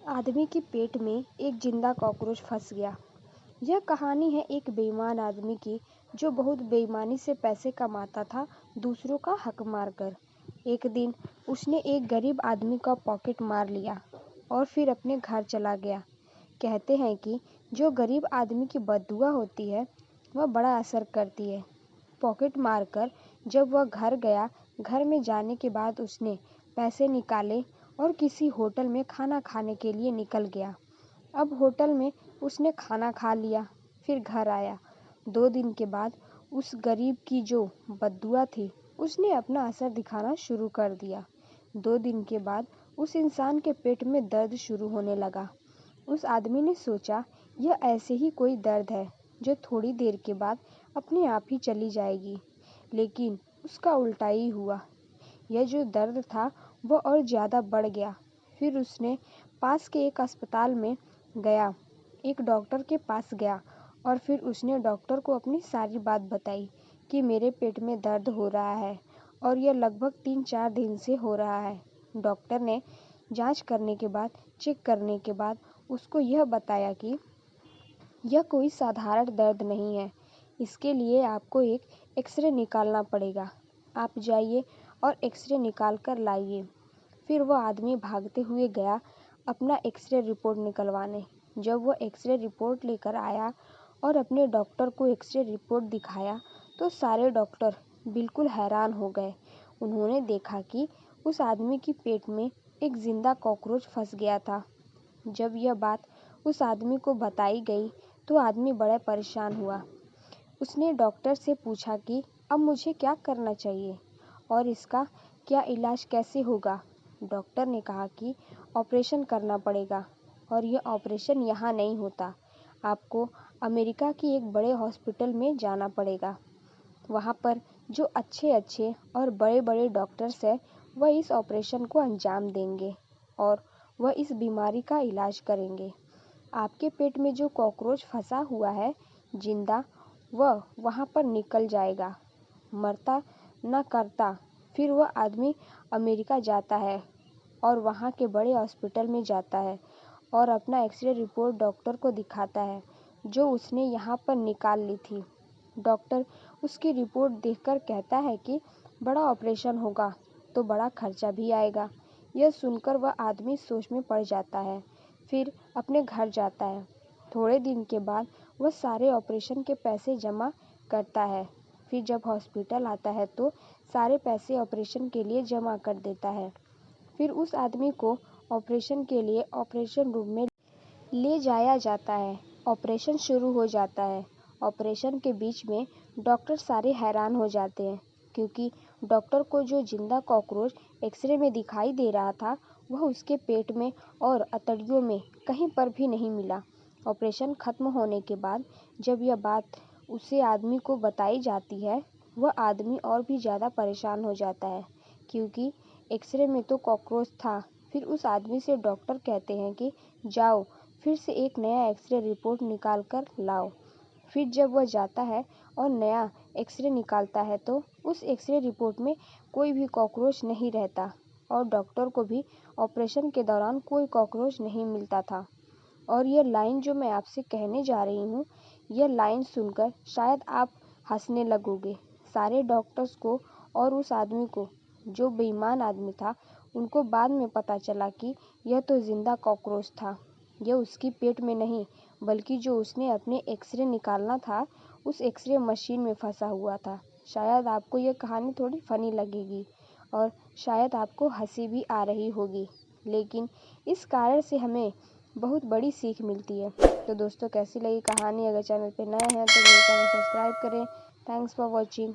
आदमी के पेट में एक जिंदा कॉकरोच फंस गया। यह कहानी है एक बेईमान आदमी की जो बहुत बेईमानी से पैसे कमाता था, दूसरों का हक मारकर। एक दिन उसने एक गरीब आदमी का पॉकेट मार लिया और फिर अपने घर चला गया। कहते हैं कि जो गरीब आदमी की बददुआ होती है वह बड़ा असर करती है। पॉकेट मारकर जब वह घर गया, घर में जाने के बाद उसने पैसे निकाले और किसी होटल में खाना खाने के लिए निकल गया। अब होटल में उसने खाना खा लिया, फिर घर आया। 2 दिन के बाद उस गरीब की जो बददुआ थी उसने अपना असर दिखाना शुरू कर दिया। 2 दिन के बाद उस इंसान के पेट में दर्द शुरू होने लगा। उस आदमी ने सोचा यह ऐसे ही कोई दर्द है जो थोड़ी देर के बाद अपने आप ही चली जाएगी, लेकिन उसका उल्टा ही हुआ। यह जो दर्द था वह और ज़्यादा बढ़ गया। फिर उसने पास के एक अस्पताल में गया, एक डॉक्टर के पास गया और फिर उसने डॉक्टर को अपनी सारी बात बताई कि मेरे पेट में दर्द हो रहा है और यह लगभग 3-4 दिन से हो रहा है। डॉक्टर ने जांच करने के बाद, चेक करने के बाद उसको यह बताया कि यह कोई साधारण दर्द नहीं है, इसके लिए आपको एक एक्सरे निकालना पड़ेगा। आप जाइए और एक्सरे निकाल कर लाइए। फिर वह आदमी भागते हुए गया अपना एक्सरे रिपोर्ट निकलवाने। जब वह एक्सरे रिपोर्ट लेकर आया और अपने डॉक्टर को एक्सरे रिपोर्ट दिखाया तो सारे डॉक्टर बिल्कुल हैरान हो गए। उन्होंने देखा कि उस आदमी के पेट में एक जिंदा कॉकरोच फंस गया था। जब यह बात उस आदमी को बताई गई तो आदमी बड़ा परेशान हुआ। उसने डॉक्टर से पूछा कि अब मुझे क्या करना चाहिए और इसका क्या इलाज कैसे होगा। डॉक्टर ने कहा कि ऑपरेशन करना पड़ेगा और यह ऑपरेशन यहाँ नहीं होता, आपको अमेरिका की एक बड़े हॉस्पिटल में जाना पड़ेगा। वहाँ पर जो अच्छे और बड़े डॉक्टर्स हैं वह इस ऑपरेशन को अंजाम देंगे और वह इस बीमारी का इलाज करेंगे। आपके पेट में जो कॉकरोच फंसा हुआ है जिंदा, वह वहाँ पर निकल जाएगा, मरता न करता। फिर वह आदमी अमेरिका जाता है और वहाँ के बड़े हॉस्पिटल में जाता है और अपना एक्सरे रिपोर्ट डॉक्टर को दिखाता है जो उसने यहाँ पर निकाल ली थी। डॉक्टर उसकी रिपोर्ट देखकर कहता है कि बड़ा ऑपरेशन होगा तो बड़ा खर्चा भी आएगा। यह सुनकर वह आदमी सोच में पड़ जाता है, फिर अपने घर जाता है। थोड़े दिन के बाद वह सारे ऑपरेशन के पैसे जमा करता है। फिर जब हॉस्पिटल आता है तो सारे पैसे ऑपरेशन के लिए जमा कर देता है। फिर उस आदमी को ऑपरेशन के लिए ऑपरेशन रूम में ले जाया जाता है। ऑपरेशन शुरू हो जाता है। ऑपरेशन के बीच में डॉक्टर सारे हैरान हो जाते हैं क्योंकि डॉक्टर को जो जिंदा कॉकरोच एक्सरे में दिखाई दे रहा था वह उसके पेट में और अतड़ियों में कहीं पर भी नहीं मिला। ऑपरेशन खत्म होने के बाद जब यह बात उसे आदमी को बताई जाती है, वह आदमी और भी ज़्यादा परेशान हो जाता है क्योंकि एक्सरे में तो कॉकरोच था। फिर उस आदमी से डॉक्टर कहते हैं कि जाओ फिर से एक नया एक्सरे रिपोर्ट निकाल कर लाओ। फिर जब वह जाता है और नया एक्सरे निकालता है तो उस एक्सरे रिपोर्ट में कोई भी कॉकरोच नहीं रहता और डॉक्टर को भी ऑपरेशन के दौरान कोई कॉकरोच नहीं मिलता था। और यह लाइन जो मैं आपसे कहने जा रही हूँ, यह लाइन सुनकर शायद आप हंसने लगोगे। सारे डॉक्टर्स को और उस आदमी को, जो बेईमान आदमी था, उनको बाद में पता चला कि यह तो जिंदा कॉकरोच था। यह उसकी पेट में नहीं बल्कि जो उसने अपने एक्सरे निकालना था उस एक्सरे मशीन में फंसा हुआ था। शायद आपको यह कहानी थोड़ी फनी लगेगी और शायद आपको हंसी भी आ रही होगी, लेकिन इस कारण से हमें बहुत बड़ी सीख मिलती है। तो दोस्तों, कैसी लगी कहानी? अगर चैनल पे नए हैं तो मेरे चैनल सब्सक्राइब करें। Thanks for watching.